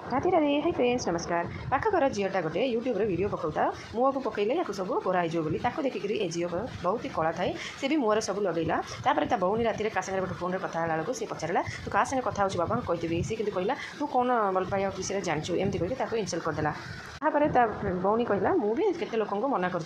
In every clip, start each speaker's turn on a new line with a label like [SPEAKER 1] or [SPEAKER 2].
[SPEAKER 1] Radhe Radhe hi friends नमस्कार। पाख घर झीटा गोटे यूट्यूब वीडियो पकाऊता मुह को पकईले या सब गोरा हो बोली देखिक ए झील बहुत ही कला थाए सी भी मुहर सब लगेला ता भौनी राति का गोटे फोन में कथा बेलू सी पचारा तू क्या सागे कथा हो बाबा कहदेवी सी कि कहला तू कौन भल पाइबा विषय जानचु एमती कह इनसल्ट करदेला भौनी कहला मुझे केते लोक मना कर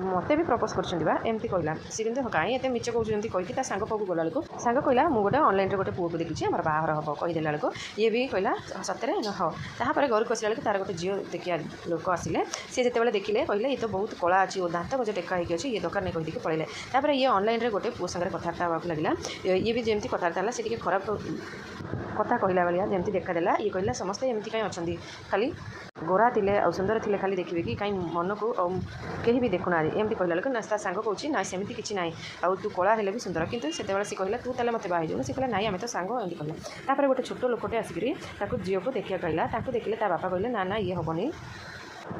[SPEAKER 1] मत भी प्रपोज करमती कहला सी कि कहीं एत मिच कहते कहीकि सांग पाक गला बेलू सांग कहला मुझे गोटे ऑनलाइन गोटे पुआ को देखी आम बाहर हम कहीदेला बेलू ये भी कहला सतरे हाँ तापर घर को आसला तार गोटे झील देखिया लोक आसिले सी जिते देखिले कहले ये तो बहुत कला अच्छी दाँत गज टेका होगी अच्छी ये दरकार नहीं कहीकि पड़े तापर ये ऑनलाइन गोटे पुओ सागर कथबार्ता हाँ लगे ये भी जमी कथबार्ता है सी खराब कथा कहला भाया जमी देखादेला ये कहला समस्ते एमती कहीं अच्छा खाली गोरा थिले आ सुंदर थिले खाली देखिए कि कहीं मन को कहीं भी देखुना एमती कहला लोक ना सांग कौच ना सेमती किसी ना आउ तू कला हेले भी सुंदर किंतु से सी कहला तू ताले मत बाहर सी कहला ना आम तो सांग एमती कहला तापर गोटे छोट लोकटे आसिक झील को देखा कहला देखिले बापा कहले ना ना ये हेनी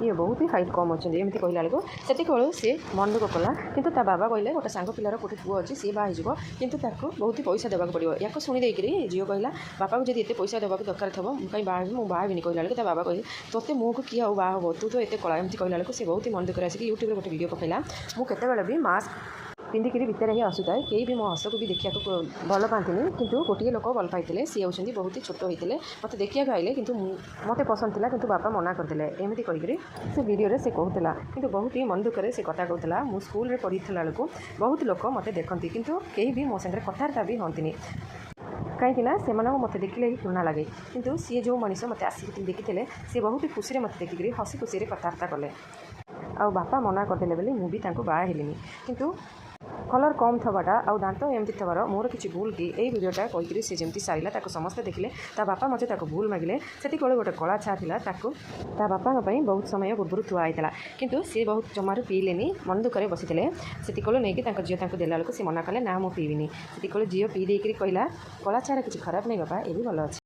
[SPEAKER 1] ये बहुत ही हाइट कम अच्छे एमती कहला बेलू से सी मन दुख कला कि बाबा कहले गोटे सांग पिलार गोटे पुओ अच्छी सी बाहर किंतु बहुत ही पैसा देवाक पड़ो या शुणी झील कहला बापा को जब ये पैसा देवाक दरकार थो कहीं बाहर मुझे बाहर कहला बाबा कहे तोते मुँह को किए बाह हम तू तो ये कला एमती कहला से बहुत ही मन दुख आसिक यूट्यूब गोटे वीडियो पकड़ा मुझे भी मास्क पिंधिक भितर ही आसुए कहीं भी मो हस को भी देखा भल पाती किंतु गोटे लोक भल पाई सी होती बहुत ही छोट होते मत देखा आइले कि मत पसंद था कि बापा मना करदे एमती कहीकि से वीडियो से कहूला कि बहुत ही मन दुखे से कथा कहूला मु स्कूल में पढ़ीला बेलू बहुत लोक मत देखती किंतु कहीं भी मो सागर कथबार्ता भी हंती कहीं से मत देखिले ही घृणा लगे किंतु सी जो मनीष मत आसिक देखी सी बहुत ही खुशी मत देखिक हसी खुशी कथबार्ता कले आ बापा मना करदे बोली मुझे बाहा हेली किंतु कलर कम थवाटा आउ दाँत एमती थवार मोर किसी भूल कि यही वीडियोटा कहीकि सी जमी सारा समस्ते देखिले बापा मत भूल मागिले से गोटे कला छा था बापा बहुत समय पूर्व थुआई किंतु सी बहुत जमार पीले मन दुखे बसी से नहीं झील देला बेलू सी मना कले ना मुझे पीबिनी से झील पी देकर कहला कला छाड़ा किसी खराब नहीं बापा ये भी भल अच्छे।